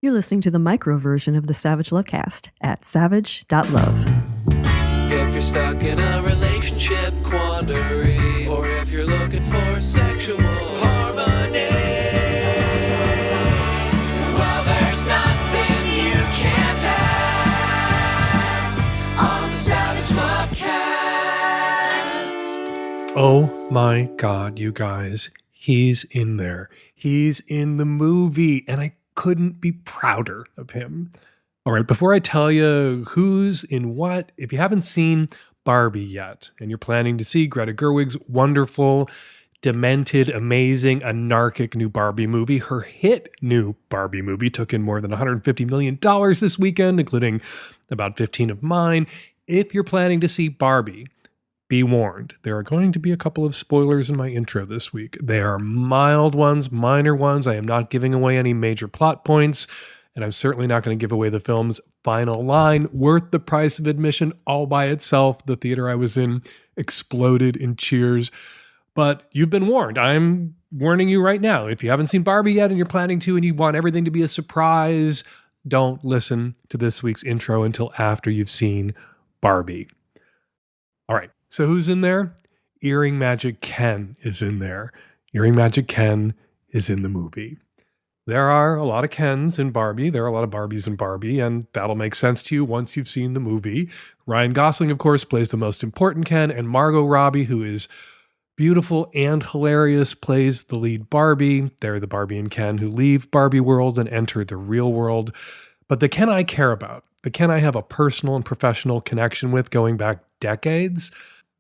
You're listening to the micro version of the Savage Lovecast at savage.love. If you're stuck in a relationship quandary, or if you're looking for sexual harmony, well, there's nothing you can't ask on the Savage Lovecast. Oh my God, you guys, he's in there. He's in the movie, and I couldn't be prouder of him. All right, before I tell you who's in what, if you haven't seen Barbie yet, and you're planning to see Greta Gerwig's wonderful, demented, amazing, anarchic new Barbie movie, her hit new Barbie movie took in more than $150 million this weekend, including about 15 of mine. If you're planning to see Barbie, be warned, there are going to be a couple of spoilers in my intro this week. They are mild ones, minor ones. I am not giving away any major plot points, and I'm certainly not going to give away the film's final line, worth the price of admission all by itself. The theater I was in exploded in cheers. But you've been warned. I'm warning you right now. If you haven't seen Barbie yet and you're planning to and you want everything to be a surprise, don't listen to this week's intro until after you've seen Barbie. All right. So who's in there? Earring Magic Ken is in there. Earring Magic Ken is in the movie. There are a lot of Kens in Barbie. There are a lot of Barbies in Barbie, and that'll make sense to you once you've seen the movie. Ryan Gosling, of course, plays the most important Ken, and Margot Robbie, who is beautiful and hilarious, plays the lead Barbie. They're the Barbie and Ken who leave Barbie world and enter the real world. But the Ken I care about, the Ken I have a personal and professional connection with going back decades,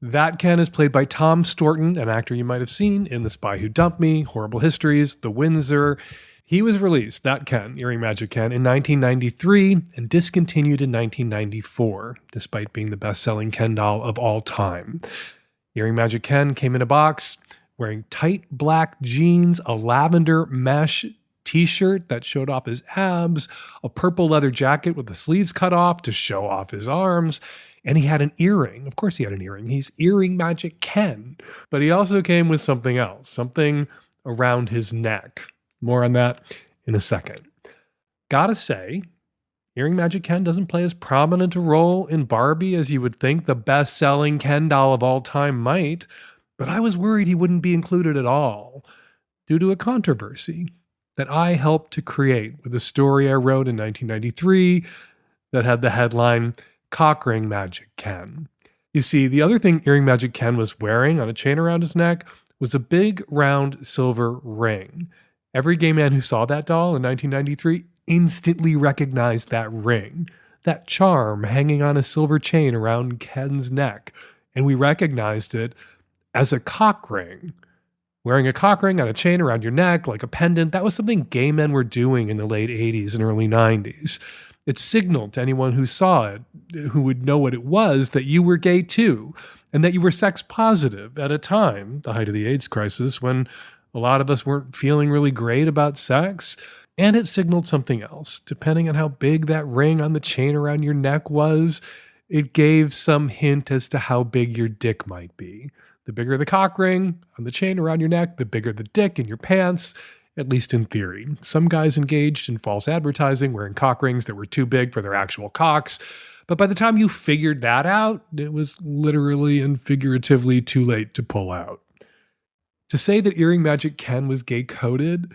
that Ken is played by Tom Storton, an actor you might have seen in The Spy Who Dumped Me, Horrible Histories, The Windsor. He was released, that Ken, Earring Magic Ken, in 1993 and discontinued in 1994, despite being the best-selling Ken doll of all time. Earring Magic Ken came in a box wearing tight black jeans, a lavender mesh t-shirt that showed off his abs, a purple leather jacket with the sleeves cut off to show off his arms, and he had an earring. Of course he had an earring. He's Earring Magic Ken. But he also came with something else, something around his neck. More on that in a second. Gotta say, Earring Magic Ken doesn't play as prominent a role in Barbie as you would think the best-selling Ken doll of all time might, but I was worried he wouldn't be included at all due to a controversy that I helped to create with a story I wrote in 1993 that had the headline, Cockring Magic Ken. You see, the other thing Earring Magic Ken was wearing on a chain around his neck was a big, round, silver ring. Every gay man who saw that doll in 1993 instantly recognized that ring, that charm hanging on a silver chain around Ken's neck, and we recognized it as a cock ring. Wearing a cock ring on a chain around your neck, like a pendant, that was something gay men were doing in the late 80s and early 90s. It signaled to anyone who saw it, who would know what it was, that you were gay too, and that you were sex positive at a time, the height of the AIDS crisis, when a lot of us weren't feeling really great about sex. And it signaled something else. Depending on how big that ring on the chain around your neck was, it gave some hint as to how big your dick might be. The bigger the cock ring on the chain around your neck, the bigger the dick in your pants, at least in theory. Some guys engaged in false advertising wearing cock rings that were too big for their actual cocks. But by the time you figured that out, it was literally and figuratively too late to pull out. To say that Earring Magic Ken was gay-coded,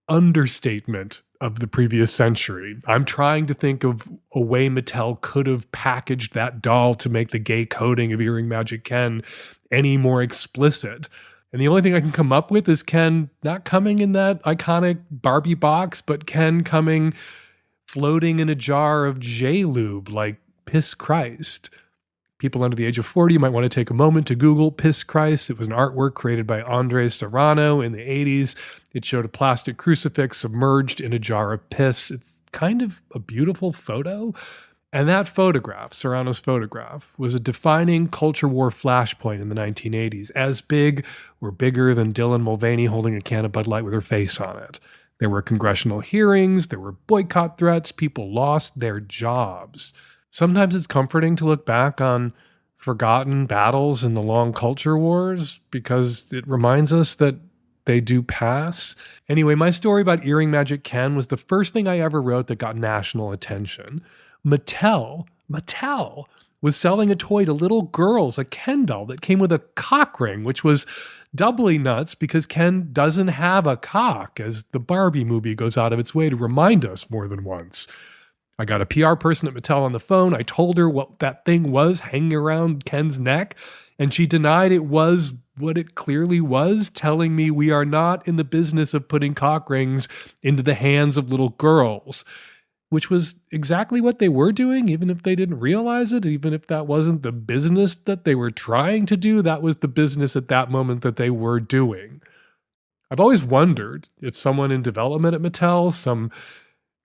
understatement of the previous century. I'm trying to think of a way Mattel could have packaged that doll to make the gay coding of Earring Magic Ken any more explicit. And the only thing I can come up with is Ken not coming in that iconic Barbie box, but Ken coming floating in a jar of J-Lube like Piss Christ. People under the age of 40 might want to take a moment to Google Piss Christ. It was an artwork created by Andres Serrano in the 80s. It showed a plastic crucifix submerged in a jar of piss. It's kind of a beautiful photo. And that photograph, Serrano's photograph, was a defining culture war flashpoint in the 1980s, as big or bigger than Dylan Mulvaney holding a can of Bud Light with her face on it. There were congressional hearings, there were boycott threats, people lost their jobs. Sometimes it's comforting to look back on forgotten battles in the long culture wars because it reminds us that they do pass. Anyway, my story about Earring Magic Ken was the first thing I ever wrote that got national attention. Mattel was selling a toy to little girls, a Ken doll that came with a cock ring, which was doubly nuts because Ken doesn't have a cock, as the Barbie movie goes out of its way to remind us more than once. I got a PR person at Mattel on the phone. I told her what that thing was hanging around Ken's neck, and she denied it was what it clearly was, telling me we are not in the business of putting cock rings into the hands of little girls, which was exactly what they were doing, even if they didn't realize it, even if that wasn't the business that they were trying to do, that was the business at that moment that they were doing. I've always wondered if someone in development at Mattel, some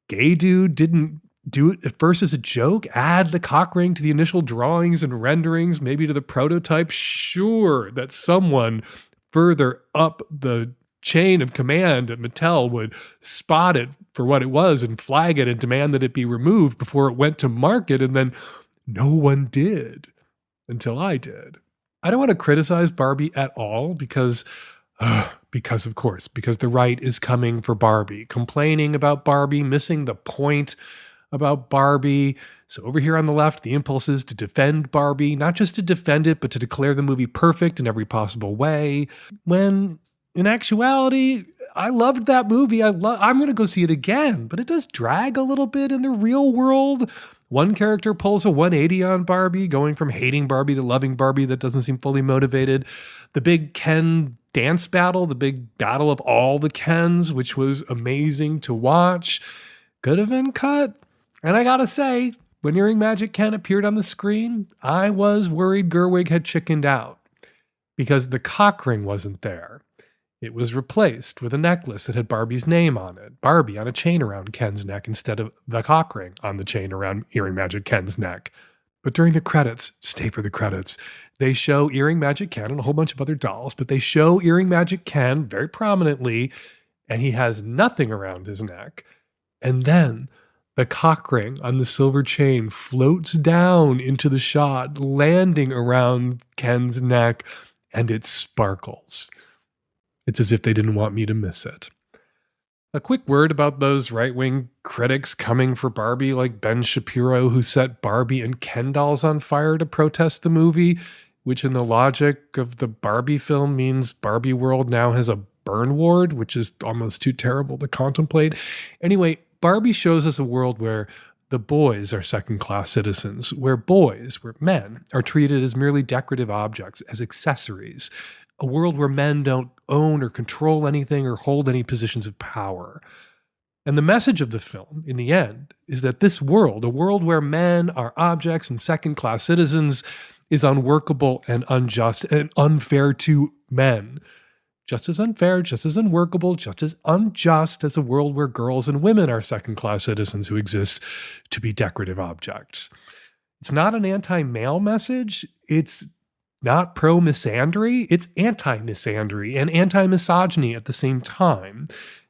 gay dude, didn't do it at first as a joke, add the cock ring to the initial drawings and renderings, maybe to the prototype, sure that someone further up the chain of command at Mattel would spot it for what it was and flag it and demand that it be removed before it went to market, and then no one did until I did. I don't want to criticize Barbie at all because of course, because the right is coming for Barbie, complaining about Barbie, missing the point about Barbie. So over here on the left, the impulse is to defend Barbie, not just to defend it, but to declare the movie perfect in every possible way. When in actuality, I loved that movie. I'm going to go see it again, but it does drag a little bit in the real world. One character pulls a 180 on Barbie, going from hating Barbie to loving Barbie that doesn't seem fully motivated. The big Ken dance battle, the big battle of all the Kens, which was amazing to watch, could have been cut. And I gotta say, when Earring Magic Ken appeared on the screen, I was worried Gerwig had chickened out because the cock ring wasn't there. It was replaced with a necklace that had Barbie's name on it. Barbie on a chain around Ken's neck instead of the cock ring on the chain around Earring Magic Ken's neck. But during the credits, stay for the credits, they show Earring Magic Ken and a whole bunch of other dolls, but they show Earring Magic Ken very prominently, and he has nothing around his neck. And then the cock ring on the silver chain floats down into the shot, landing around Ken's neck, and it sparkles. It's as if they didn't want me to miss it. A quick word about those right-wing critics coming for Barbie like Ben Shapiro, who set Barbie and Ken dolls on fire to protest the movie, which in the logic of the Barbie film means Barbie world now has a burn ward, which is almost too terrible to contemplate. Anyway, Barbie shows us a world where the boys are second-class citizens, where men, are treated as merely decorative objects, as accessories. A world where men don't own or control anything or hold any positions of power. And the message of the film, in the end, is that this world, a world where men are objects and second-class citizens, is unworkable and unjust and unfair to men. Just as unfair, just as unworkable, just as unjust as a world where girls and women are second-class citizens who exist to be decorative objects. It's not an anti-male message. It's not pro-misandry. It's anti-misandry and anti-misogyny at the same time,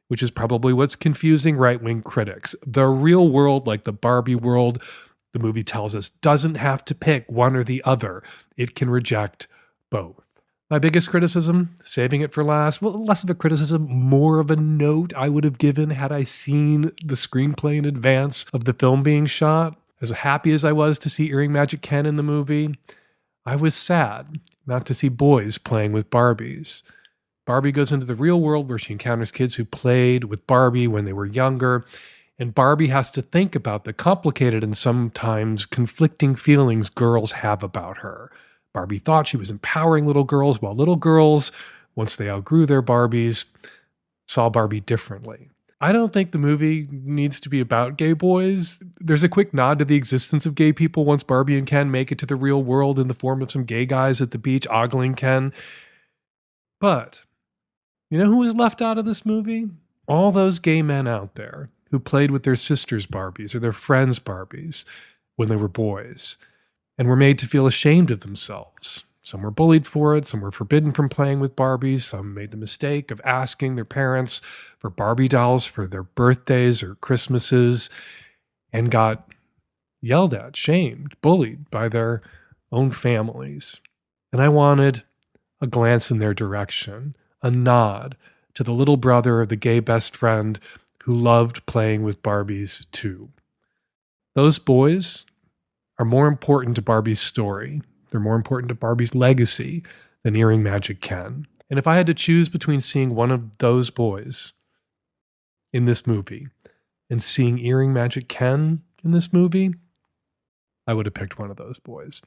which is probably what's confusing right-wing critics. The real world, like the Barbie world, the movie tells us, doesn't have to pick one or the other. It can reject both. My biggest criticism, saving it for last, well, less of a criticism, more of a note I would have given had I seen the screenplay in advance of the film being shot. As happy as I was to see Earring Magic Ken in the movie, I was sad not to see boys playing with Barbies. Barbie goes into the real world where she encounters kids who played with Barbie when they were younger, and Barbie has to think about the complicated and sometimes conflicting feelings girls have about her. Barbie thought she was empowering little girls, while little girls, once they outgrew their Barbies, saw Barbie differently. I don't think the movie needs to be about gay boys. There's a quick nod to the existence of gay people once Barbie and Ken make it to the real world in the form of some gay guys at the beach ogling Ken. But you know who was left out of this movie? All those gay men out there who played with their sisters' Barbies or their friends' Barbies when they were boys and were made to feel ashamed of themselves. Some were bullied for it, some were forbidden from playing with Barbies, some made the mistake of asking their parents for Barbie dolls for their birthdays or Christmases and got yelled at, shamed, bullied by their own families. And I wanted a glance in their direction, a nod, to the little brother of the gay best friend who loved playing with Barbies too. Those boys are more important to Barbie's story. They're more important to Barbie's legacy than Earring Magic can. And if I had to choose between seeing one of those boys in this movie and seeing Earring Magic Ken in this movie, I would have picked one of those boys.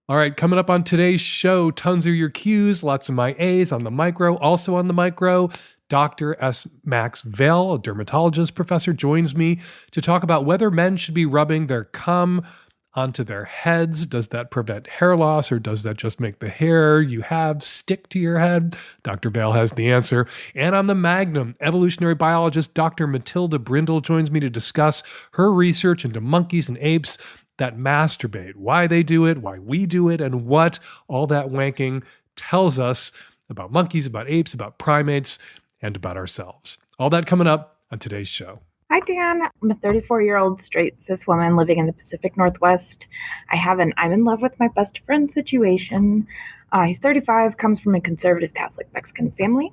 All right, coming up on today's show, tons of your Qs, lots of my As on the micro. Also on the micro, Dr. S. Max Vale, a dermatologist professor, joins me to talk about whether men should be rubbing their cum onto their heads. Does that prevent hair loss, or does that just make the hair you have stick to your head? Dr. Vale has the answer. And on the Magnum, evolutionary biologist Dr. Matilda Brindle joins me to discuss her research into monkeys and apes that masturbate, why they do it, why we do it, and what all that wanking tells us about monkeys, about apes, about primates, and about ourselves. All that coming up on today's show. Hi, Dan. I'm a 34-year-old straight cis woman living in the Pacific Northwest. I have an I'm in love with my best friend situation. He's 35, comes from a conservative Catholic Mexican family.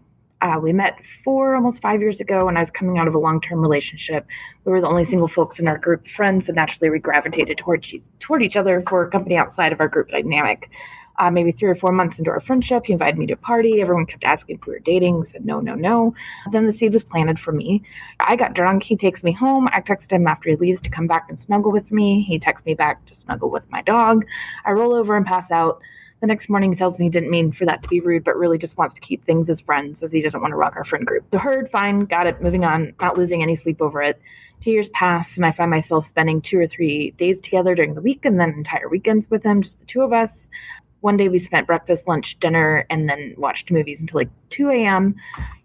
We met almost 5 years ago when I was coming out of a long-term relationship. We were the only single folks in our group of friends, and naturally we gravitated toward each other for company outside of our group dynamic. Maybe 3 or 4 months into our friendship, he invited me to a party. Everyone kept asking if we were dating. We said, no, no, no. Then the seed was planted for me. I got drunk. He takes me home. I text him after he leaves to come back and snuggle with me. He texts me back to snuggle with my dog. I roll over and pass out. The next morning, he tells me he didn't mean for that to be rude, but really just wants to keep things as friends, as he doesn't want to rock our friend group. So heard, fine, got it, moving on, not losing any sleep over it. 2 years pass, and I find myself spending 2 or 3 days together during the week, and then entire weekends with him, just the two of us. One day we spent breakfast, lunch, dinner, and then watched movies until like 2 a.m.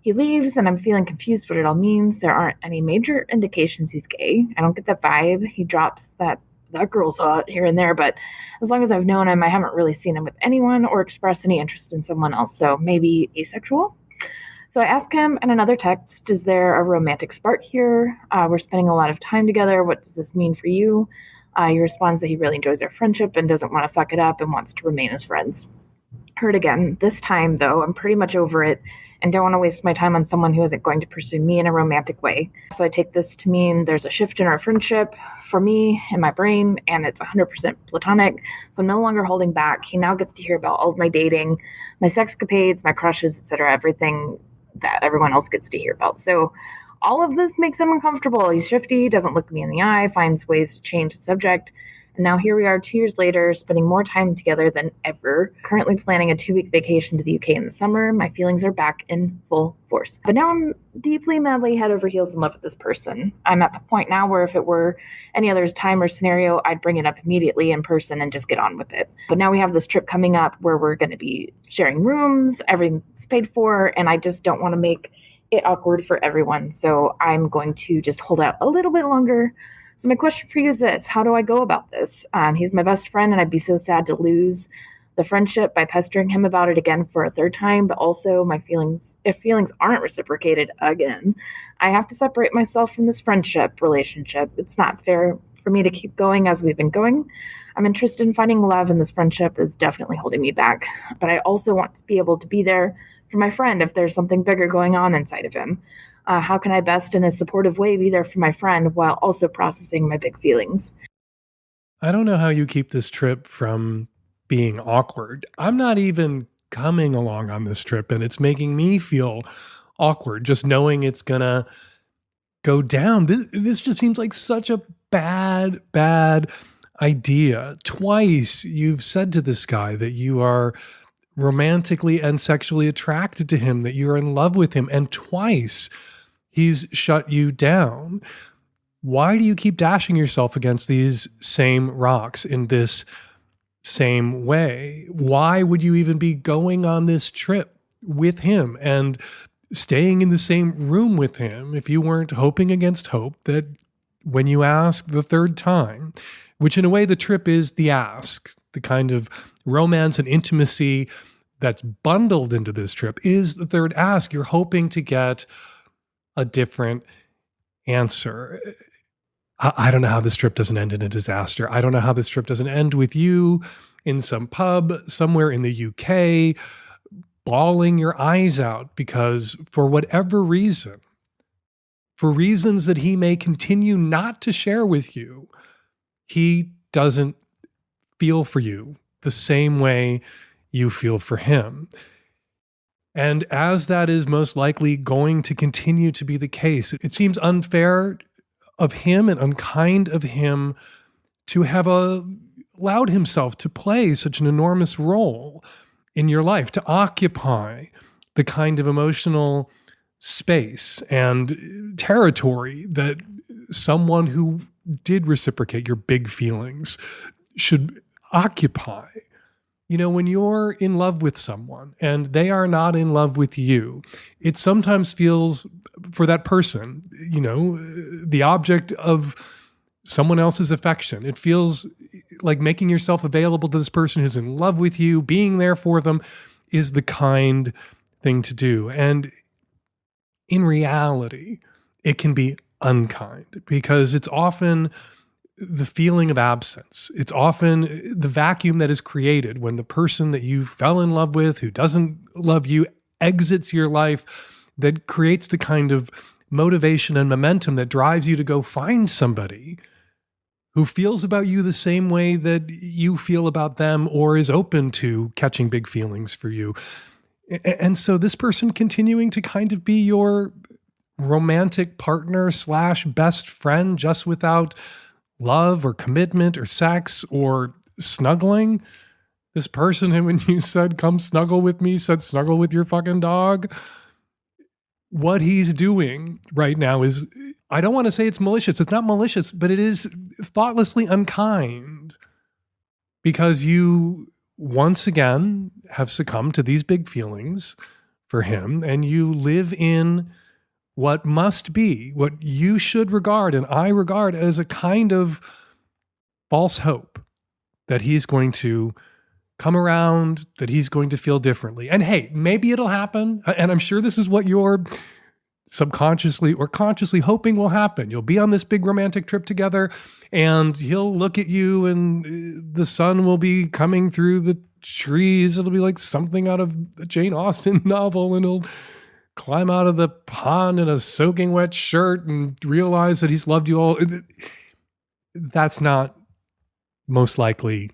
He leaves, and I'm feeling confused what it all means. There aren't any major indications he's gay. I don't get that vibe. He drops that girl's hot here and there, but as long as I've known him, I haven't really seen him with anyone or expressed any interest in someone else, so maybe asexual. So I ask him in another text, is there a romantic spark here? We're spending a lot of time together. What does this mean for you? He responds that he really enjoys our friendship and doesn't want to fuck it up and wants to remain as friends. Heard again. This time, though, I'm pretty much over it and don't want to waste my time on someone who isn't going to pursue me in a romantic way. So I take this to mean there's a shift in our friendship for me in my brain, and it's 100% platonic. So I'm no longer holding back. He now gets to hear about all of my dating, my sexcapades, my crushes, etc., everything that everyone else gets to hear about. So all of this makes him uncomfortable. He's shifty, doesn't look me in the eye, finds ways to change the subject. And now here we are 2 years later, spending more time together than ever. Currently planning a 2-week vacation to the UK in the summer. My feelings are back in full force. But now I'm deeply, madly head over heels in love with this person. I'm at the point now where if it were any other time or scenario, I'd bring it up immediately in person and just get on with it. But now we have this trip coming up where we're going to be sharing rooms, everything's paid for, and I just don't want to make it awkward for everyone. So I'm going to just hold out a little bit longer. So my question for you is this: how do I go about this? He's my best friend, and I'd be so sad to lose the friendship by pestering him about it again for a third time. But also if feelings aren't reciprocated again, I have to separate myself from this relationship. It's not fair for me to keep going as we've been going. I'm interested in finding love, and this friendship is definitely holding me back. But I also want to be able to be there for my friend if there's something bigger going on inside of him. How can I best in a supportive way be there for my friend while also processing my big feelings? I don't know how you keep this trip from being awkward. I'm not even coming along on this trip, and it's making me feel awkward just knowing it's gonna go down. This just seems like such a bad idea. Twice you've said to this guy that you are romantically and sexually attracted to him, that you're in love with him, and twice he's shut you down. Why do you keep dashing yourself against these same rocks in this same way? Why would you even be going on this trip with him and staying in the same room with him if you weren't hoping against hope that when you ask the third time, which in a way the trip is the ask, the kind of romance and intimacy that's bundled into this trip is the third ask. You're hoping to get a different answer. I don't know how this trip doesn't end in a disaster. I don't know how this trip doesn't end with you in some pub somewhere in the UK, bawling your eyes out because for whatever reason, for reasons that he may continue not to share with you, he doesn't feel for you the same way you feel for him. And as that is most likely going to continue to be the case, it seems unfair of him and unkind of him to have allowed himself to play such an enormous role in your life, to occupy the kind of emotional space and territory that someone who did reciprocate your big feelings should occupy. You know, when you're in love with someone and they are not in love with you, it sometimes feels for that person, you know, the object of someone else's affection. It feels like making yourself available to this person who's in love with you, being there for them is the kind thing to do. And in reality, it can be unkind because it's often the feeling of absence. It's often the vacuum that is created when the person that you fell in love with, who doesn't love you, exits your life, that creates the kind of motivation and momentum that drives you to go find somebody who feels about you the same way that you feel about them or is open to catching big feelings for you. And so this person continuing to kind of be your romantic partner / best friend just without love or commitment or sex or snuggling. This person, when you said, come snuggle with me, said snuggle with your fucking dog. What he's doing right now is, I don't want to say it's malicious. It's not malicious, but it is thoughtlessly unkind because you once again have succumbed to these big feelings for him and you live in what must be, what you should regard and I regard as a kind of false hope that he's going to come around, that he's going to feel differently. And hey, maybe it'll happen. And I'm sure this is what you're subconsciously or consciously hoping will happen. You'll be on this big romantic trip together and he'll look at you and the sun will be coming through the trees. It'll be like something out of a Jane Austen novel and he'll climb out of the pond in a soaking wet shirt and realize that he's loved you all. That's not most likely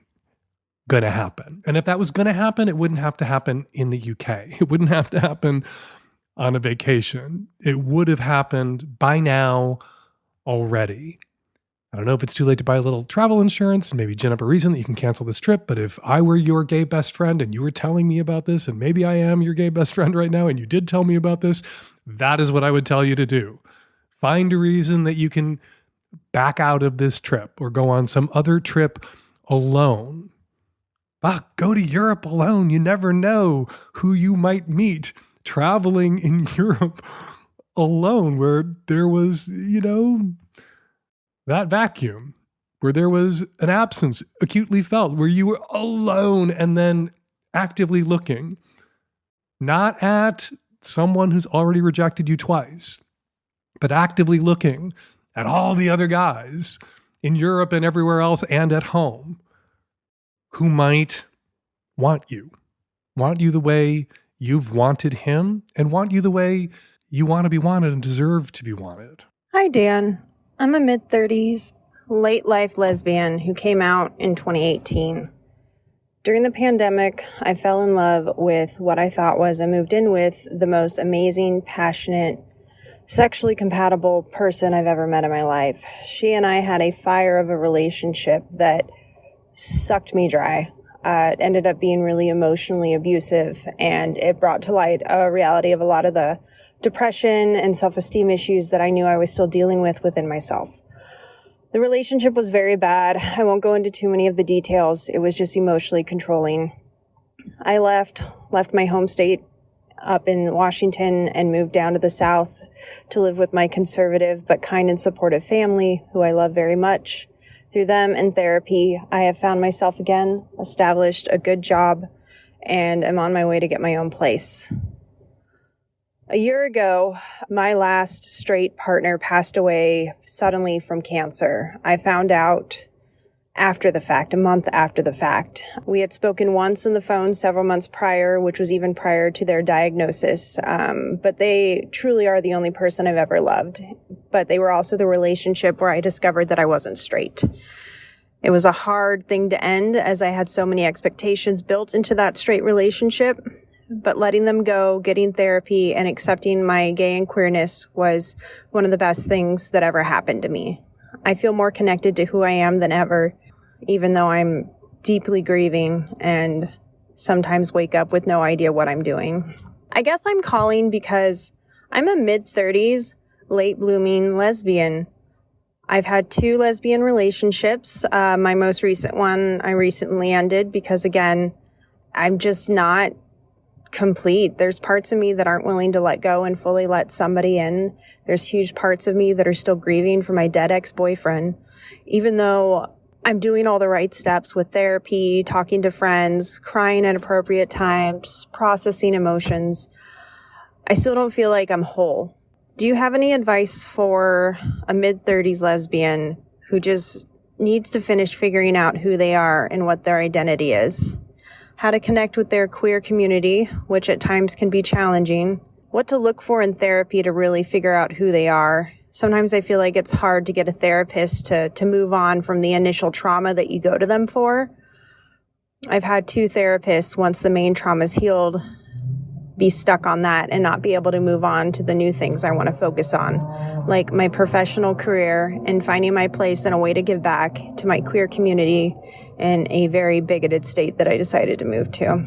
going to happen. And if that was going to happen, it wouldn't have to happen in the UK. It wouldn't have to happen on a vacation. It would have happened by now already. I don't know if it's too late to buy a little travel insurance and maybe gin up a reason that you can cancel this trip. But if I were your gay best friend and you were telling me about this, and maybe I am your gay best friend right now, and you did tell me about this, that is what I would tell you to do. Find a reason that you can back out of this trip or go on some other trip alone. Go to Europe alone. You never know who you might meet traveling in Europe alone, where there was, you know, that vacuum, where there was an absence acutely felt, where you were alone and then actively looking, not at someone who's already rejected you twice, but actively looking at all the other guys in Europe and everywhere else and at home who might want you the way you've wanted him and want you the way you want to be wanted and deserve to be wanted. Hi, Dan. I'm a mid-30s, late-life lesbian who came out in 2018. During the pandemic, I fell in love with what I thought was and moved in with the most amazing, passionate, sexually compatible person I've ever met in my life. She and I had a fire of a relationship that sucked me dry. It ended up being really emotionally abusive, and it brought to light a reality of a lot of the depression and self-esteem issues that I knew I was still dealing with within myself. The relationship was very bad. I won't go into too many of the details. It was just emotionally controlling. I left my home state up in Washington and moved down to the South to live with my conservative but kind and supportive family, who I love very much. Through them and therapy, I have found myself again, established a good job, and am on my way to get my own place. A year ago, my last straight partner passed away suddenly from cancer. I found out after the fact, a month after the fact. We had spoken once on the phone several months prior, which was even prior to their diagnosis. But they truly are the only person I've ever loved. But they were also the relationship where I discovered that I wasn't straight. It was a hard thing to end, as I had so many expectations built into that straight relationship. But letting them go, getting therapy, and accepting my gay and queerness was one of the best things that ever happened to me. I feel more connected to who I am than ever, even though I'm deeply grieving and sometimes wake up with no idea what I'm doing. I guess I'm calling because I'm a mid-30s, late-blooming lesbian. I've had 2 lesbian relationships. My most recent one I recently ended because, again, I'm just not complete. There's parts of me that aren't willing to let go and fully let somebody in. There's huge parts of me that are still grieving for my dead ex-boyfriend. Even though I'm doing all the right steps with therapy, talking to friends, crying at appropriate times, processing emotions, I still don't feel like I'm whole. Do you have any advice for a mid-30s lesbian who just needs to finish figuring out who they are and what their identity is? How to connect with their queer community, which at times can be challenging, what to look for in therapy to really figure out who they are. Sometimes I feel like it's hard to get a therapist to move on from the initial trauma that you go to them for. I've had 2 therapists, once the main trauma's healed, be stuck on that and not be able to move on to the new things I want to focus on, like my professional career and finding my place and a way to give back to my queer community in a very bigoted state that I decided to move to.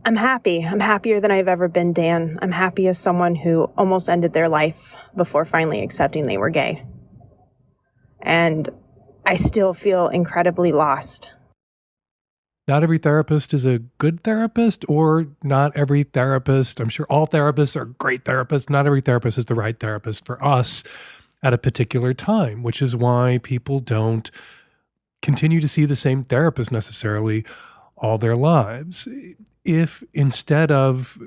I'm happy. I'm happier than I've ever been, Dan. I'm happy as someone who almost ended their life before finally accepting they were gay. And I still feel incredibly lost. Not every therapist is a good therapist, or not every therapist, I'm sure all therapists are great therapists, not every therapist is the right therapist for us at a particular time, which is why people don't continue to see the same therapist necessarily all their lives. If instead of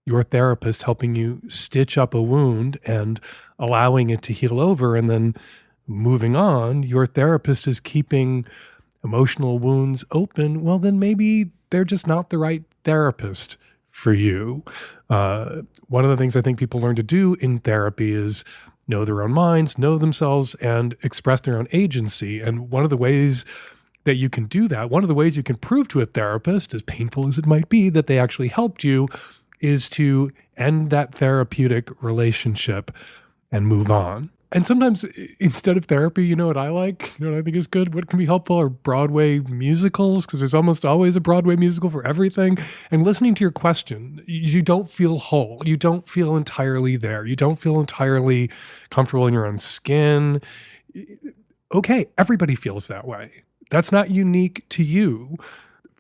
your therapist helping you stitch up a wound and allowing it to heal over and then moving on, your therapist is keeping emotional wounds open, well, then maybe they're just not the right therapist for you. One of the things I think people learn to do in therapy is know their own minds, know themselves, and express their own agency. And one of the ways that you can do that, one of the ways you can prove to a therapist, as painful as it might be, that they actually helped you, is to end that therapeutic relationship and move on. And sometimes instead of therapy, you know what I like? You know what I think is good? What can be helpful are Broadway musicals, because there's almost always a Broadway musical for everything. And listening to your question, you don't feel whole. You don't feel entirely there. You don't feel entirely comfortable in your own skin. Okay, everybody feels that way. That's not unique to you.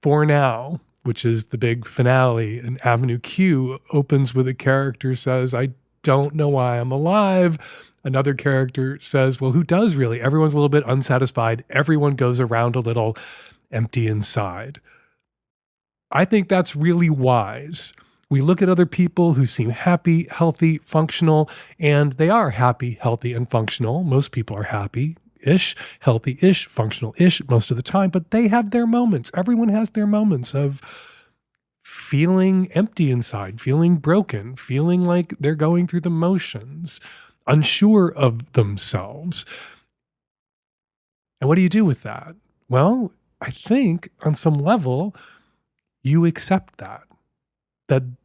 For Now, which is the big finale, and Avenue Q opens with a character says, I don't know why I'm alive. Another character says, well, who does really? Everyone's a little bit unsatisfied. Everyone goes around a little empty inside. I think that's really wise. We look at other people who seem happy, healthy, functional, and they are happy, healthy, and functional. Most people are happy-ish, healthy-ish, functional-ish most of the time, but they have their moments. Everyone has their moments of feeling empty inside, feeling broken, feeling like they're going through the motions, unsure of themselves. And what do you do with that? Well, I think on some level, you accept that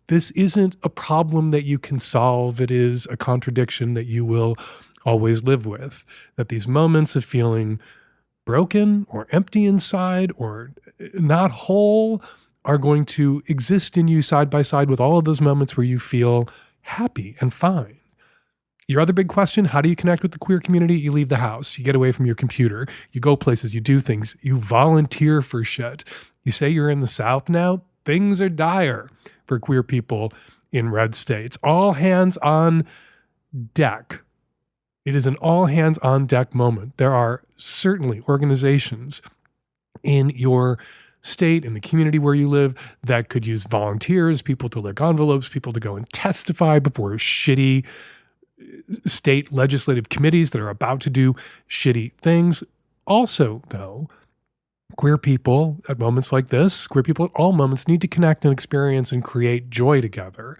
this isn't a problem that you can solve. It is a contradiction that you will always live with, that these moments of feeling broken or empty inside or not whole are going to exist in you side by side with all of those moments where you feel happy and fine. Your other big question, how do you connect with the queer community? You leave the house, you get away from your computer, you go places, you do things, you volunteer for shit. You say you're in the South now, things are dire for queer people in red states. All hands on deck. It is an all hands on deck moment. There are certainly organizations in your state, in the community where you live, that could use volunteers, people to lick envelopes, people to go and testify before shitty state legislative committees that are about to do shitty things. Also, though, Queer people at moments like this, queer people at all moments need to connect and experience and create joy together.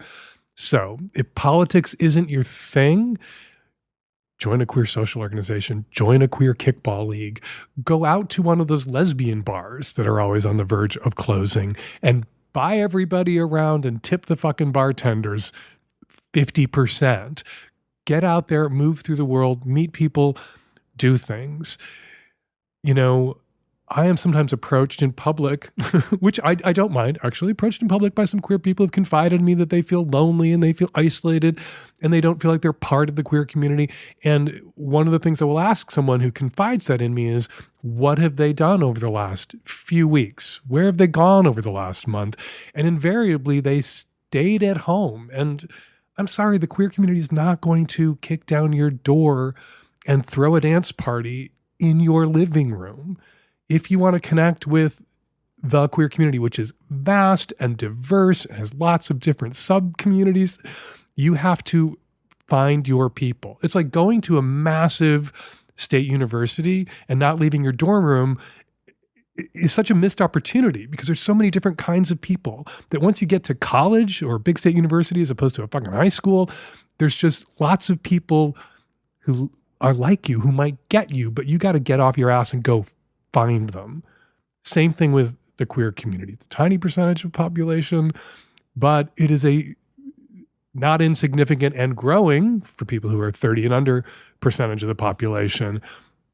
So if politics isn't your thing, join a queer social organization, join a queer kickball league, go out to one of those lesbian bars that are always on the verge of closing and buy everybody around and tip the fucking bartenders 50%. Get out there, move through the world, meet people, do things. You know, I am sometimes approached in public, which I don't mind, actually approached in public by some queer people who've confided in me that they feel lonely and they feel isolated and they don't feel like they're part of the queer community. And one of the things I will ask someone who confides that in me is, what have they done over the last few weeks? Where have they gone over the last month? And invariably, they stayed at home. And I'm sorry, the queer community is not going to kick down your door and throw a dance party in your living room. If you want to connect with the queer community, which is vast and diverse and has lots of different sub-communities, you have to find your people. It's like going to a massive state university and not leaving your dorm room is such a missed opportunity because there's so many different kinds of people that once you get to college or a big state university as opposed to a fucking high school, there's just lots of people who are like you, who might get you, but you got to get off your ass and go find them. Same thing with the queer community. It's a tiny percentage of population, but it is a not insignificant and growing for people who are 30 and under percentage of the population,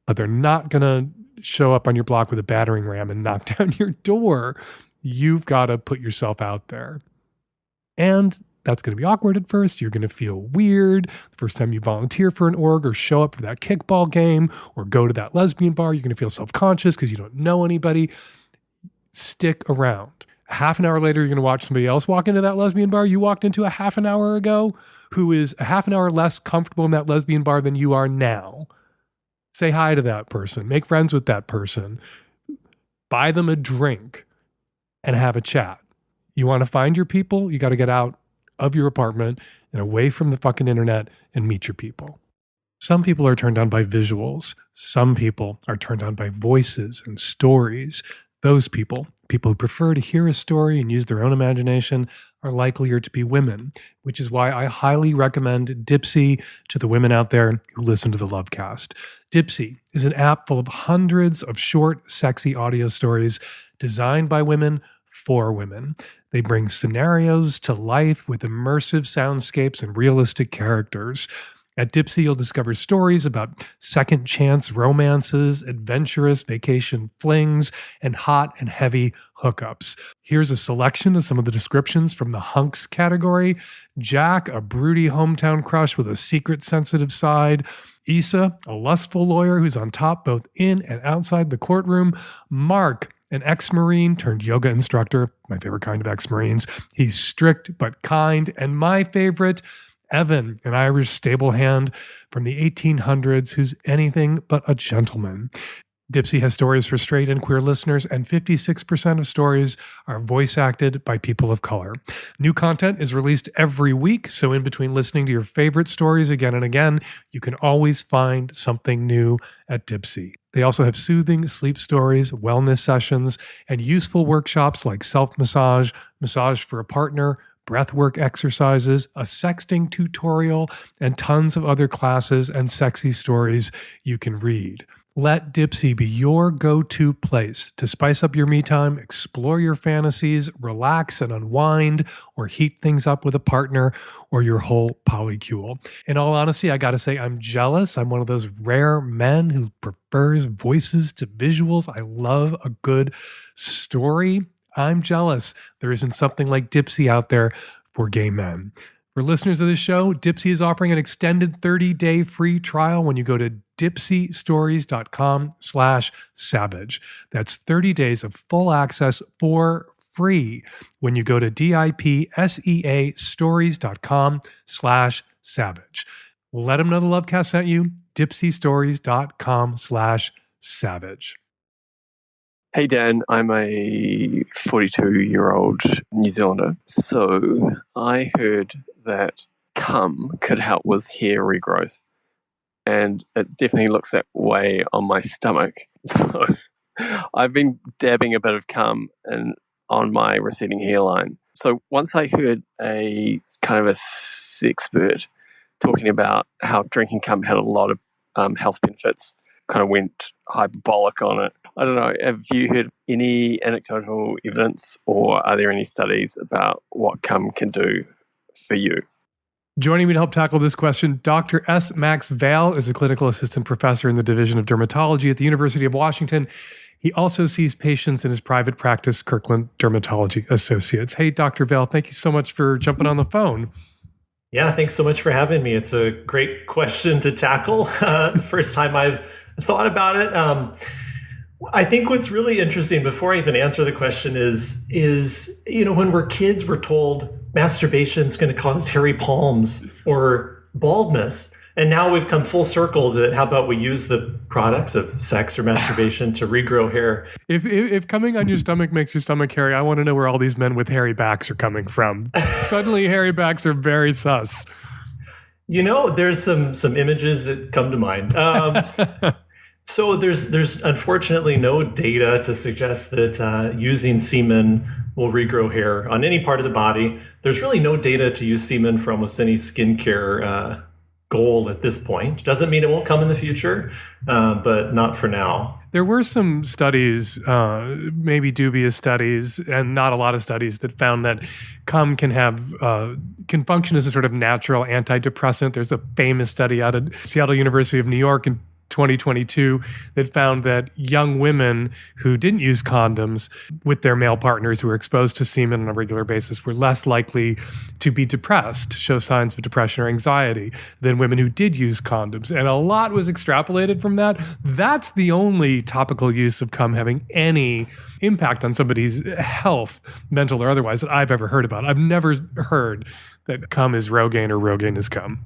but they're not going to show up on your block with a battering ram and knock down your door. You've got to put yourself out there. And that's going to be awkward at first. You're going to feel weird. The first time you volunteer for an org or show up for that kickball game or go to that lesbian bar, you're going to feel self-conscious because you don't know anybody. Stick around. Half an hour later, you're going to watch somebody else walk into that lesbian bar you walked into a half an hour ago, who is a half an hour less comfortable in that lesbian bar than you are now. Say hi to that person. Make friends with that person. Buy them a drink and have a chat. You want to find your people? You got to get out of your apartment and away from the fucking internet and meet your people. Some people are turned on by visuals. Some people are turned on by voices and stories. Those people who prefer to hear a story and use their own imagination, are likelier to be women, which is why I highly recommend Dipsea to the women out there who listen to the Lovecast. Dipsea is an app full of hundreds of short, sexy audio stories designed by women for women. They bring scenarios to life with immersive soundscapes and realistic characters. At Dipsea, you'll discover stories about second chance romances, adventurous vacation flings, and hot and heavy hookups. Here's a selection of some of the descriptions from the hunks category. Jack, a broody hometown crush with a secret sensitive side. Issa, a lustful lawyer who's on top both in and outside the courtroom. Mark, an ex-Marine turned yoga instructor, my favorite kind of ex-Marines. He's strict but kind. And my favorite, Evan, an Irish stable hand from the 1800s who's anything but a gentleman. Dipsea has stories for straight and queer listeners, and 56% of stories are voice acted by people of color. New content is released every week, so in between listening to your favorite stories again and again, you can always find something new at Dipsea. They also have soothing sleep stories, wellness sessions, and useful workshops like self-massage, massage for a partner, breathwork exercises, a sexting tutorial, and tons of other classes and sexy stories you can read. Let Dipsea be your go-to place to spice up your me time, explore your fantasies, relax and unwind, or heat things up with a partner or your whole polycule. In all honesty, I gotta say I'm jealous. I'm one of those rare men who prefers voices to visuals. I love a good story. I'm jealous there isn't something like Dipsea out there for gay men. For listeners of this show, Dipsea is offering an extended 30-day free trial when you go to dipseastories.com/savage. That's 30 days of full access for free when you go to DIPSEA stories.com/savage. Let them know the Lovecast sent you, dipseastories.com/savage. Hey Dan, I'm a 42-year-old New Zealander. So I heard that cum could help with hair regrowth. And it definitely looks that way on my stomach. So I've been dabbing a bit of cum on my receding hairline. So once I heard a kind of a sexpert talking about how drinking cum had a lot of health benefits, kind of went hyperbolic on it. I don't know, have you heard any anecdotal evidence, or are there any studies about what cum can do for you? Joining me to help tackle this question, Dr. S. Max Vale is a clinical assistant professor in the Division of Dermatology at the University of Washington. He also sees patients in his private practice, Kirkland Dermatology Associates. Hey, Dr. Vale, thank you so much for jumping on the phone. Yeah, thanks so much for having me. It's a great question to tackle. First time I've thought about it. I think what's really interesting, before I even answer the question, is when we're kids, we're told masturbation is going to cause hairy palms or baldness. And now we've come full circle that how about we use the products of sex or masturbation to regrow hair? If coming on your stomach makes your stomach hairy, I want to know where all these men with hairy backs are coming from. Suddenly, hairy backs are very sus. There's some images that come to mind. So there's unfortunately no data to suggest that using semen will regrow hair on any part of the body. There's really no data to use semen for almost any skincare goal at this point. Doesn't mean it won't come in the future, but not for now. There were some studies, maybe dubious studies, and not a lot of studies that found that cum can function as a sort of natural antidepressant. There's a famous study out of Seattle University of New York in 2022 that found that young women who didn't use condoms with their male partners who were exposed to semen on a regular basis were less likely to be depressed, show signs of depression or anxiety than women who did use condoms. And a lot was extrapolated from that. That's the only topical use of cum having any impact on somebody's health, mental or otherwise, that I've ever heard about. I've never heard that cum is Rogaine or Rogaine is cum.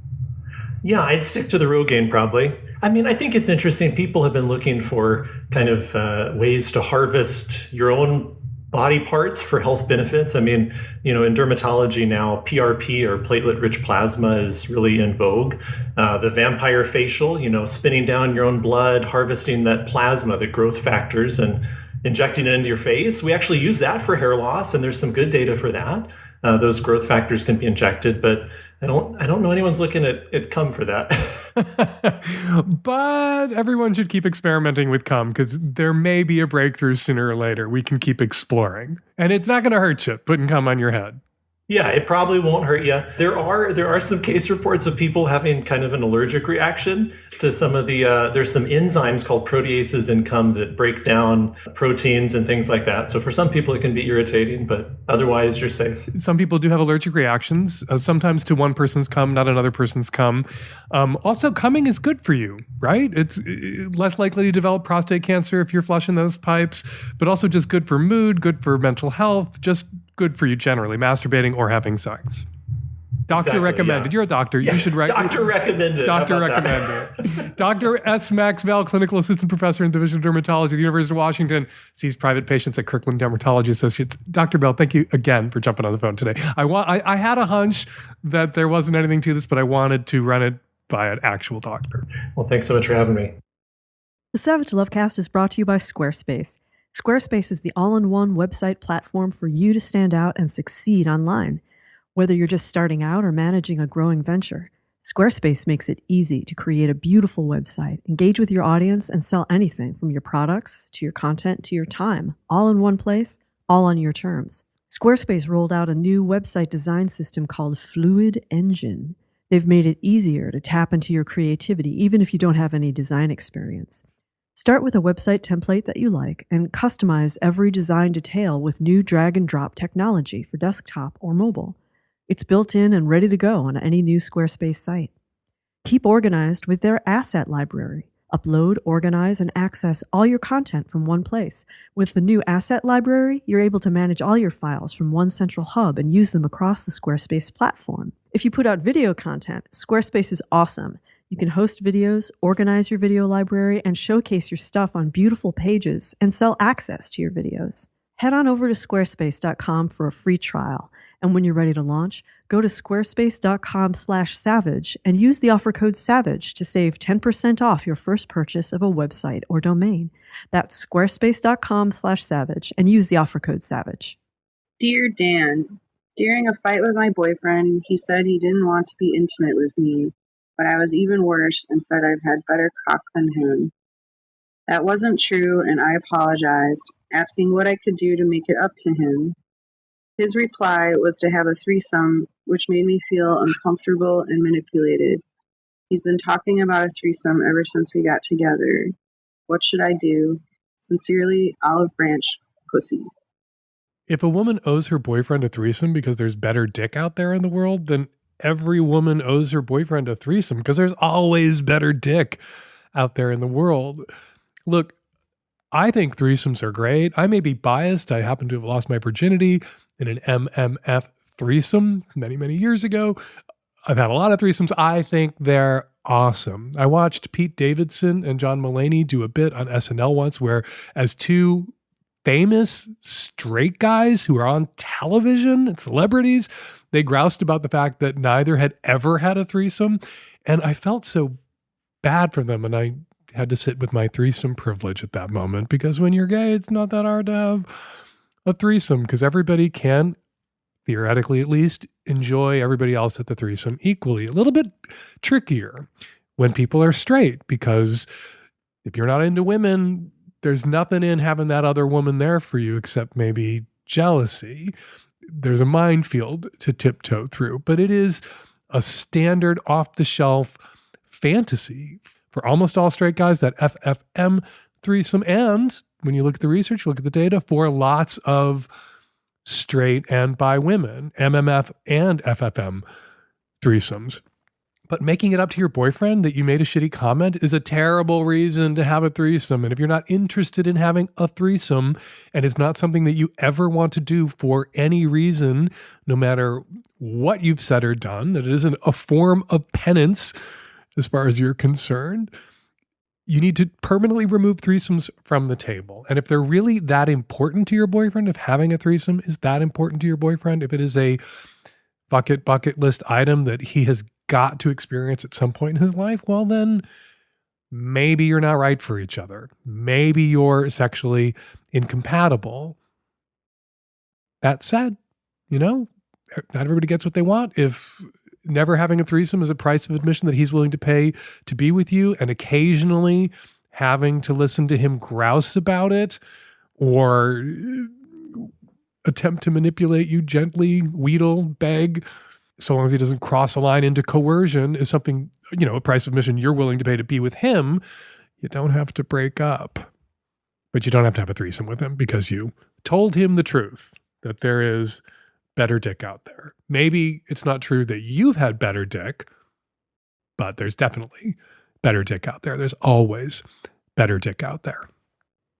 Yeah, I'd stick to the Rogaine probably. I mean, I think it's interesting. People have been looking for kind of ways to harvest your own body parts for health benefits. I mean, in dermatology now, PRP or platelet-rich plasma is really in vogue. The vampire facial, spinning down your own blood, harvesting that plasma, the growth factors, and injecting it into your face. We actually use that for hair loss, and there's some good data for that. Those growth factors can be injected, but I don't know anyone's looking at cum for that. But everyone should keep experimenting with cum because there may be a breakthrough sooner or later. We can keep exploring. And it's not going to hurt you putting cum on your head. Yeah, it probably won't hurt you. There are some case reports of people having kind of an allergic reaction to some of the, there's some enzymes called proteases in cum that break down proteins and things like that. So for some people it can be irritating, but otherwise you're safe. Some people do have allergic reactions, sometimes to one person's cum, not another person's cum. Also, cumming is good for you, right? It's less likely to develop prostate cancer if you're flushing those pipes, but also just good for mood, good for mental health, just good for you generally, masturbating or having sex. Doctor recommended. Yeah. You're a doctor. Yeah. You should Doctor recommended. Doctor recommended. Dr. S. Max Vale, clinical assistant professor in Division of Dermatology at the University of Washington, sees private patients at Kirkland Dermatology Associates. Dr. Bell, thank you again for jumping on the phone today. I had a hunch that there wasn't anything to this, but I wanted to run it by an actual doctor. Well, thanks so much for having me. The Savage Lovecast is brought to you by Squarespace. Squarespace is the all-in-one website platform for you to stand out and succeed online. Whether you're just starting out or managing a growing venture, Squarespace makes it easy to create a beautiful website, engage with your audience, and sell anything from your products to your content to your time, all in one place, all on your terms. Squarespace rolled out a new website design system called Fluid Engine. They've made it easier to tap into your creativity, even if you don't have any design experience. Start with a website template that you like and customize every design detail with new drag-and-drop technology for desktop or mobile. It's built in and ready to go on any new Squarespace site. Keep organized with their asset library. Upload, organize, and access all your content from one place. With the new asset library, you're able to manage all your files from one central hub and use them across the Squarespace platform. If you put out video content, Squarespace is awesome. You can host videos, organize your video library, and showcase your stuff on beautiful pages and sell access to your videos. Head on over to squarespace.com for a free trial. And when you're ready to launch, go to squarespace.com/savage and use the offer code SAVAGE to save 10% off your first purchase of a website or domain. That's squarespace.com/savage and use the offer code SAVAGE. Dear Dan, during a fight with my boyfriend, he said he didn't want to be intimate with me, but I was even worse and said I've had better cock than him. That wasn't true, and I apologized, asking what I could do to make it up to him. His reply was to have a threesome, which made me feel uncomfortable and manipulated. He's been talking about a threesome ever since we got together. What should I do? Sincerely, Olive Branch, Pussy. If a woman owes her boyfriend a threesome because there's better dick out there in the world, then every woman owes her boyfriend a threesome because there's always better dick out there in the world. Look, I think threesomes are great. I may be biased. I happen to have lost my virginity in an MMF threesome many, many years ago. I've had a lot of threesomes. I think they're awesome. I watched Pete Davidson and John Mulaney do a bit on SNL once where, as two famous straight guys who are on television and celebrities, they groused about the fact that neither had ever had a threesome. And I felt so bad for them. And I had to sit with my threesome privilege at that moment, because when you're gay, it's not that hard to have a threesome, because everybody can, theoretically at least, enjoy everybody else at the threesome equally. A little bit trickier when people are straight, because if you're not into women, there's nothing in having that other woman there for you except maybe jealousy. There's a minefield to tiptoe through, but it is a standard off-the-shelf fantasy for almost all straight guys, that FFM threesome. And when you look at the research, look at the data, for lots of straight and bi women, MMF and FFM threesomes. But making it up to your boyfriend that you made a shitty comment is a terrible reason to have a threesome. And if you're not interested in having a threesome, and it's not something that you ever want to do for any reason, no matter what you've said or done, that it isn't a form of penance as far as you're concerned, you need to permanently remove threesomes from the table. And if they're really that important to your boyfriend, if having a threesome is that important to your boyfriend, if it is a bucket list item that he has got to experience at some point in his life, well, then maybe you're not right for each other. Maybe you're sexually incompatible. That said, not everybody gets what they want. If never having a threesome is a price of admission that he's willing to pay to be with you, and occasionally having to listen to him grouse about it or attempt to manipulate you gently, wheedle, beg, so long as he doesn't cross a line into coercion, is something, a price of admission you're willing to pay to be with him, you don't have to break up. But you don't have to have a threesome with him because you told him the truth, that there is better dick out there. Maybe it's not true that you've had better dick, but there's definitely better dick out there. There's always better dick out there.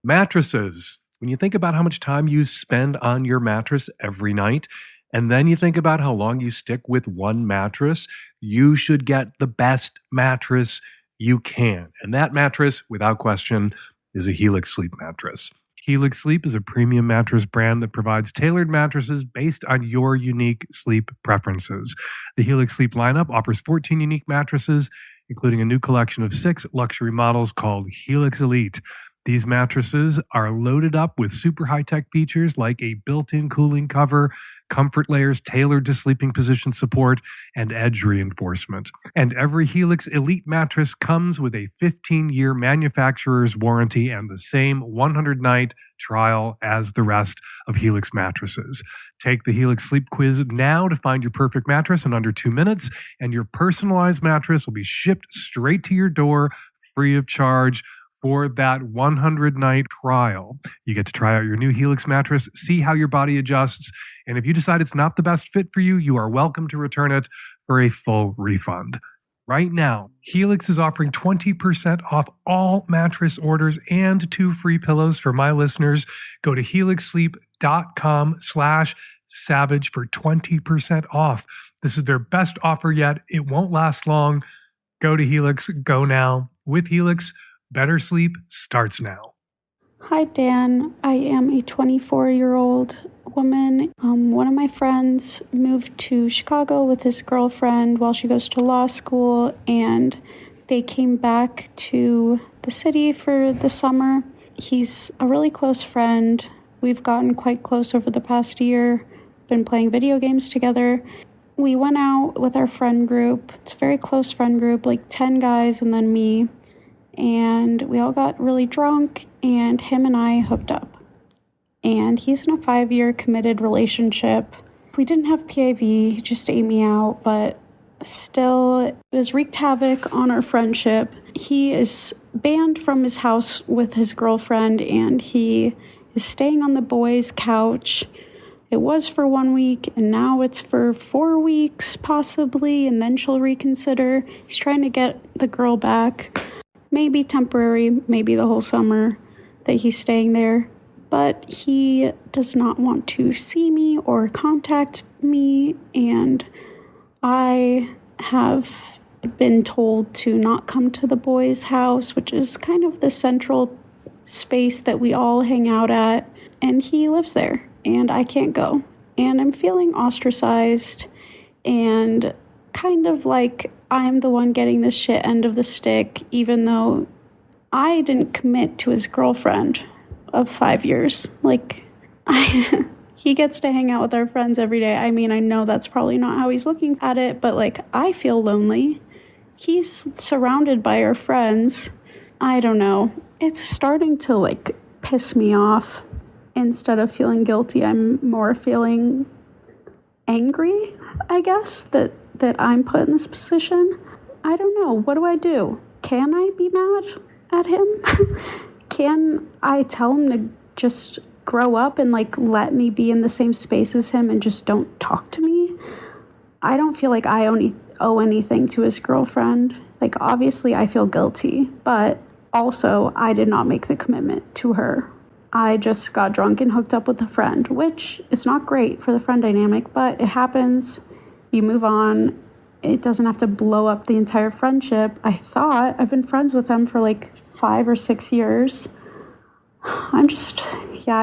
Mattresses. When you think about how much time you spend on your mattress every night, and then you think about how long you stick with one mattress, you should get the best mattress you can. And that mattress, without question, is a Helix Sleep mattress. Helix Sleep is a premium mattress brand that provides tailored mattresses based on your unique sleep preferences. The Helix Sleep lineup offers 14 unique mattresses, including a new collection of 6 luxury models called Helix Elite. These mattresses are loaded up with super high-tech features like a built-in cooling cover, comfort layers tailored to sleeping position support, and edge reinforcement. And every Helix Elite mattress comes with a 15-year manufacturer's warranty and the same 100-night trial as the rest of Helix mattresses. Take the Helix Sleep Quiz now to find your perfect mattress in under 2 minutes, and your personalized mattress will be shipped straight to your door free of charge. For that 100-night trial, you get to try out your new Helix mattress, see how your body adjusts, and if you decide it's not the best fit for you, you are welcome to return it for a full refund. Right now, Helix is offering 20% off all mattress orders and 2 free pillows for my listeners. Go to helixsleep.com/savage for 20% off. This is their best offer yet. It won't last long. Go to Helix. Go now. With Helix, better sleep starts now. Hi, Dan. I am a 24-year-old woman. One of my friends moved to Chicago with his girlfriend while she goes to law school, and they came back to the city for the summer. He's a really close friend. We've gotten quite close over the past year, been playing video games together. We went out with our friend group. It's a very close friend group, like 10 guys and then me. And we all got really drunk, and him and I hooked up. And he's in a 5-year committed relationship. We didn't have PIV, he just ate me out, but still, it has wreaked havoc on our friendship. He is banned from his house with his girlfriend, and he is staying on the boys' couch. It was for 1 week, and now it's for 4 weeks, possibly, and then she'll reconsider. He's trying to get the girl back. Maybe temporary, maybe the whole summer that he's staying there. But he does not want to see me or contact me, and I have been told to not come to the boys' house, which is kind of the central space that we all hang out at, and he lives there, and I can't go. And I'm feeling ostracized and kind of like I'm the one getting the shit end of the stick, even though I didn't commit to his girlfriend of 5 years. Like, he gets to hang out with our friends every day. I mean, I know that's probably not how he's looking at it, but like, I feel lonely. He's surrounded by our friends. I don't know. It's starting to like piss me off. Instead of feeling guilty, I'm more feeling angry, I guess, that I'm put in this position. I don't know. What do I do? Can I be mad at him? Can I tell him to just grow up and like let me be in the same space as him and just don't talk to me? I don't feel like I owe anything to his girlfriend. Like, obviously I feel guilty, but also I did not make the commitment to her. I just got drunk and hooked up with a friend, which is not great for the friend dynamic, but it happens. You move on. It doesn't have to blow up the entire friendship. I've been friends with them for like 5 or 6 years. I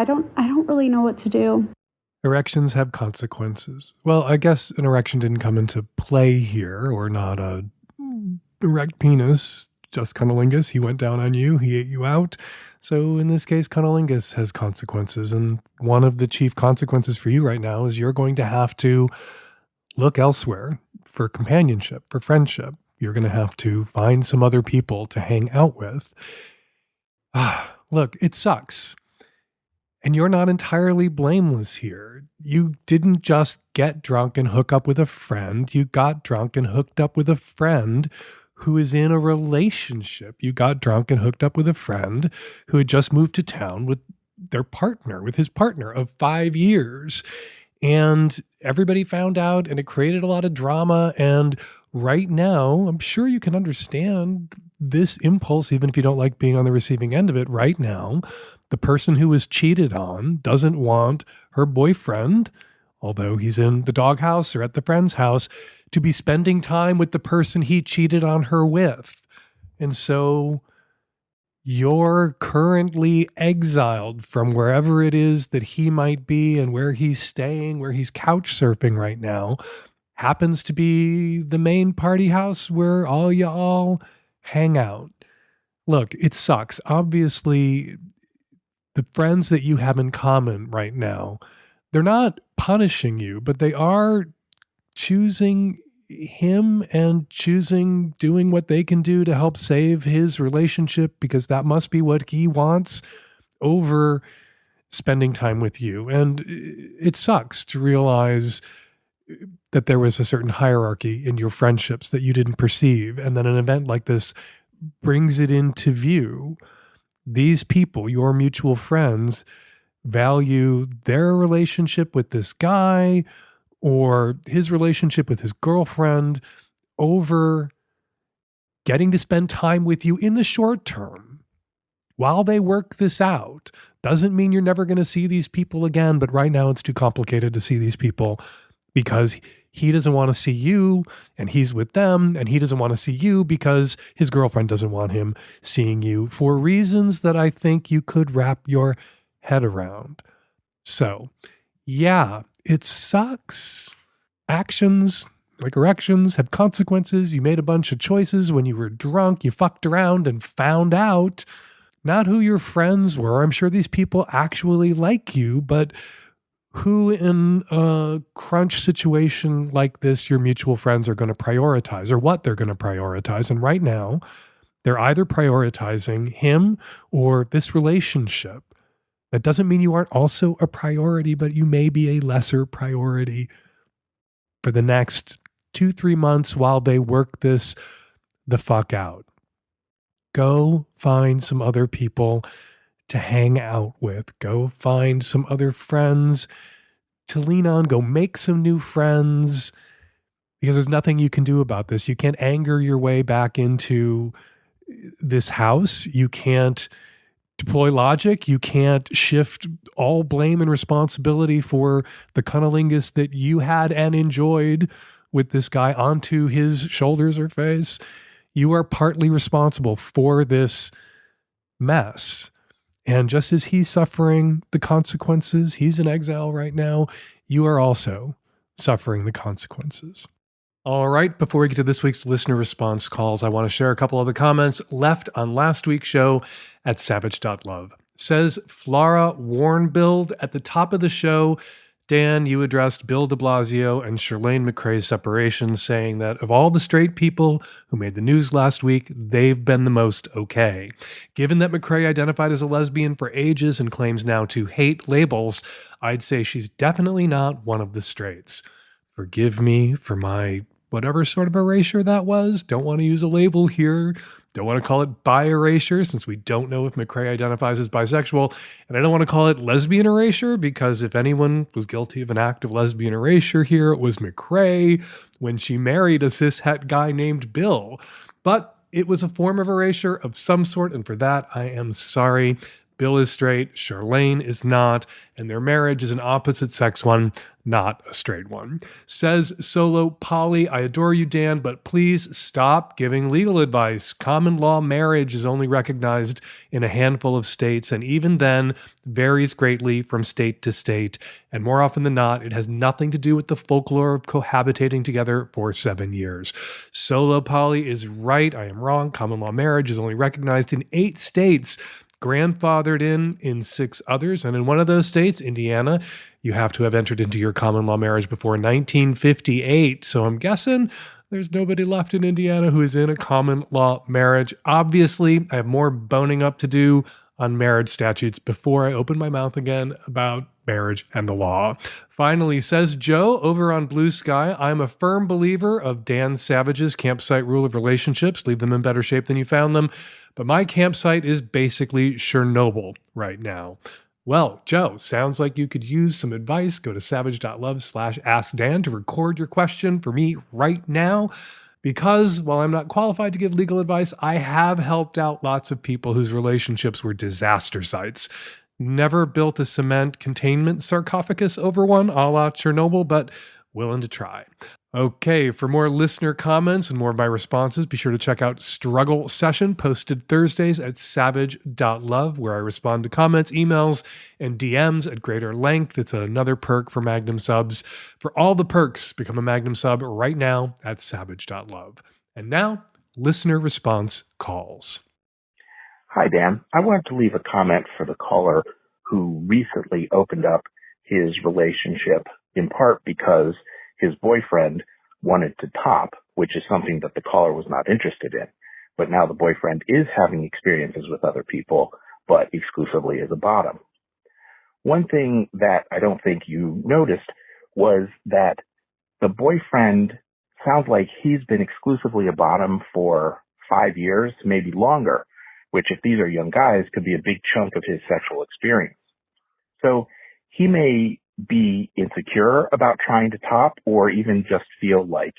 don't really know what to do. Erections have consequences. Well, I guess an erection didn't come into play here, or not a erect penis, just cunnilingus. He went down on you. He ate you out. So in this case, cunnilingus has consequences. And one of the chief consequences for you right now is you're going to have to look elsewhere for companionship, for friendship. You're going to have to find some other people to hang out with. Look, it sucks. And you're not entirely blameless here. You didn't just get drunk and hook up with a friend. You got drunk and hooked up with a friend who is in a relationship. You got drunk and hooked up with a friend who had just moved to town with his partner of 5 years. And everybody found out, and it created a lot of drama. And right now, I'm sure you can understand this impulse, even if you don't like being on the receiving end of it. Right now, the person who was cheated on doesn't want her boyfriend, although he's in the doghouse or at the friend's house, to be spending time with the person he cheated on her with. And so you're currently exiled from wherever it is that he might be, and where he's staying, where he's couch surfing right now, happens to be the main party house where all y'all hang out. Look, it sucks. Obviously, the friends that you have in common right now, they're not punishing you, but they are choosing him and doing what they can do to help save his relationship, because that must be what he wants, over spending time with you. And it sucks to realize that there was a certain hierarchy in your friendships that you didn't perceive. And then an event like this brings it into view. These people, your mutual friends, value their relationship with this guy or his relationship with his girlfriend over getting to spend time with you in the short term while they work this out. Doesn't mean you're never going to see these people again, but right now it's too complicated to see these people because he doesn't want to see you and he's with them, and he doesn't want to see you because his girlfriend doesn't want him seeing you for reasons that I think you could wrap your head around. So, yeah, it sucks. Actions, like erections, have consequences. You made a bunch of choices when you were drunk. You fucked around and found out not who your friends were. I'm sure these people actually like you, but who in a crunch situation like this your mutual friends are going to prioritize, or what they're going to prioritize. And right now, they're either prioritizing him or this relationship. That doesn't mean you aren't also a priority, but you may be a lesser priority for the next 2-3 months while they work this the fuck out. Go find some other people to hang out with. Go find some other friends to lean on. Go make some new friends, because there's nothing you can do about this. You can't anger your way back into this house. You can't deploy logic. You can't shift all blame and responsibility for the cunnilingus that you had and enjoyed with this guy onto his shoulders or face. You are partly responsible for this mess. And just as he's suffering the consequences, he's in exile right now, you are also suffering the consequences. All right, before we get to this week's listener response calls, I want to share a couple of the comments left on last week's show at savage.love. Says Flora Warnbild at the top of the show, Dan, you addressed Bill de Blasio and Shirlane McRae's separation, saying that of all the straight people who made the news last week, they've been the most okay. Given that McRae identified as a lesbian for ages and claims now to hate labels, I'd say she's definitely not one of the straights. Forgive me for my whatever sort of erasure that was. Don't want to use a label here. Don't want to call it bi erasure, since we don't know if McRae identifies as bisexual. And I don't want to call it lesbian erasure, because if anyone was guilty of an act of lesbian erasure here, it was McRae when she married a cishet guy named Bill. But it was a form of erasure of some sort, and for that, I am sorry. Bill is straight, Charlene is not, and their marriage is an opposite-sex one, not a straight one. Says Solo Polly, I adore you, Dan, but please stop giving legal advice. Common law marriage is only recognized in a handful of states, and even then varies greatly from state to state. And more often than not, it has nothing to do with the folklore of cohabitating together for 7 years. Solo Polly is right. I am wrong. Common law marriage is only recognized in 8 states. Grandfathered in 6 others. And in one of those states, Indiana, you have to have entered into your common law marriage before 1958. So I'm guessing there's nobody left in Indiana who is in a common law marriage. Obviously, I have more boning up to do on marriage statutes before I open my mouth again about marriage and the law. Finally, says Joe over on Blue Sky, I'm a firm believer of Dan Savage's campsite rule of relationships. Leave them in better shape than you found them. But my campsite is basically Chernobyl right now. Well, Joe, sounds like you could use some advice. Go to savage.love/askdan to record your question for me right now. Because while I'm not qualified to give legal advice, I have helped out lots of people whose relationships were disaster sites. Never built a cement containment sarcophagus over one a la Chernobyl, but willing to try. Okay, for more listener comments and more of my responses, be sure to check out Struggle Session, posted Thursdays at savage.love, where I respond to comments, emails, and DMs at greater length. It's another perk for Magnum subs. For all the perks, become a Magnum sub right now at savage.love. And now, listener response calls. Hi, Dan. I wanted to leave a comment for the caller who recently opened up his relationship, in part because his boyfriend wanted to top, which is something that the caller was not interested in. But now the boyfriend is having experiences with other people, but exclusively as a bottom. One thing that I don't think you noticed was that the boyfriend sounds like he's been exclusively a bottom for 5 years, maybe longer, which if these are young guys could be a big chunk of his sexual experience. So he may be insecure about trying to top, or even just feel like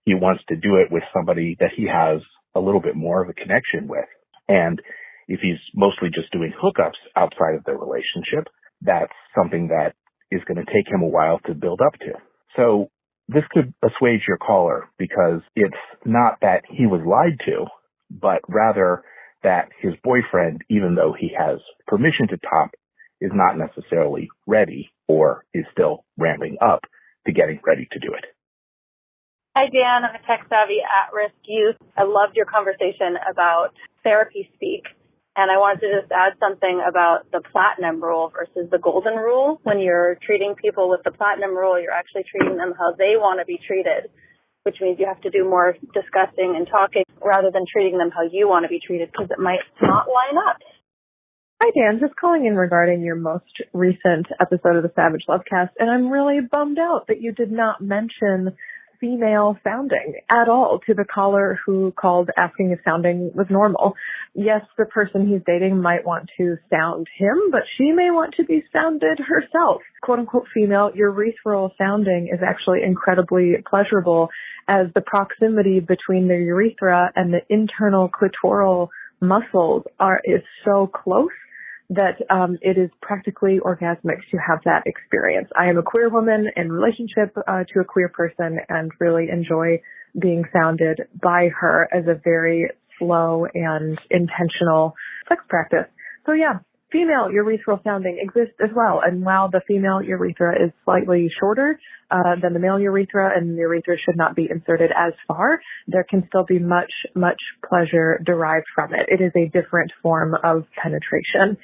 he wants to do it with somebody that he has a little bit more of a connection with. And if he's mostly just doing hookups outside of their relationship, that's something that is going to take him a while to build up to. So This could assuage your caller because it's not that he was lied to, but rather that his boyfriend, even though he has permission to top, is not necessarily ready or is still ramping up to getting ready to do it. Hi, Dan. I'm a tech-savvy at-risk youth. I loved your conversation about therapy speak, and I wanted to just add something about the platinum rule versus the golden rule. When you're treating people with the platinum rule, you're actually treating them how they want to be treated, which means you have to do more discussing and talking rather than treating them how you want to be treated because it might not line up. Hi, Dan. Just calling in regarding your most recent episode of the Savage Lovecast, and I'm really bummed out that you did not mention female sounding at all to the caller who called asking if sounding was normal. Yes, the person he's dating might want to sound him, but she may want to be sounded herself. Quote unquote female, urethral sounding is actually incredibly pleasurable as the proximity between the urethra and the internal clitoral muscles is so close that it is practically orgasmic to have that experience. I am a queer woman in relationship to a queer person and really enjoy being sounded by her as a very slow and intentional sex practice. So yeah, female urethral sounding exists as well. And while the female urethra is slightly shorter than the male urethra, and the urethra should not be inserted as far, there can still be much, much pleasure derived from it. It is a different form of penetration.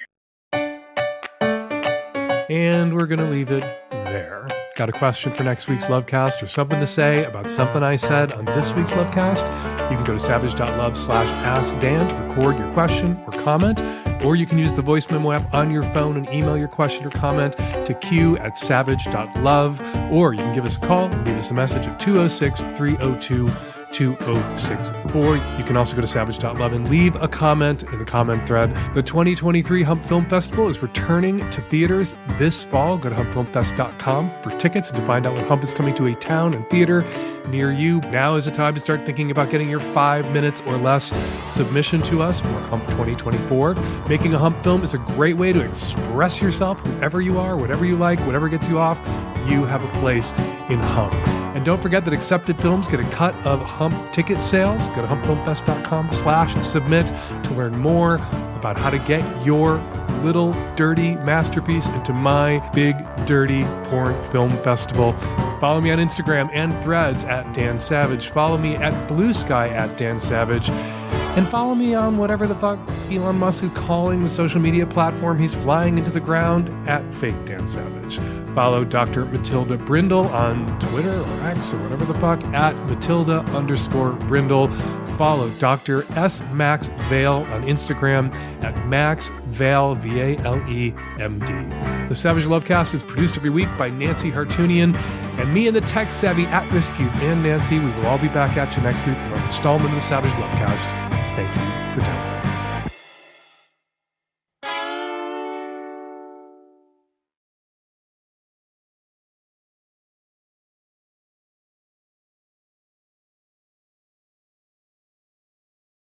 And we're going to leave it there. Got a question for next week's Lovecast or something to say about something I said on this week's Lovecast? You can go to savage.love/askdan to record your question or comment, or you can use the voice memo app on your phone and email your question or comment to q@savage.love, or you can give us a call and leave us a message at 206-302-2064. You can also go to savage.love and leave a comment in the comment thread. The 2023 Hump Film Festival is returning to theaters this fall. Go to humpfilmfest.com for tickets and to find out when Hump is coming to a town and theater near you. Now is the time to start thinking about getting your 5 minutes or less submission to us for Hump 2024. Making a Hump film is a great way to express yourself, whoever you are, whatever you like, whatever gets you off. You have a place in Hump. And don't forget that accepted films get a cut of Hump ticket sales. Go to humpfilmfest.com/submit to learn more about how to get your little dirty masterpiece into my big dirty porn film festival. Follow me on Instagram and Threads at Dan Savage. Follow me at Blue Sky at Dan Savage. And follow me on whatever the fuck Elon Musk is calling the social media platform he's flying into the ground at Fake Dan Savage. Follow Dr. Matilda Brindle on Twitter or X or whatever the fuck at Matilda_Brindle. Follow Dr. S. Max Vale on Instagram at Max Vale, Vale, MD. The Savage Lovecast is produced every week by Nancy Hartunian and me and the tech-savvy at-risk youth and Nancy. We will all be back at you next week for an installment of the Savage Lovecast. Thank you for tuning in.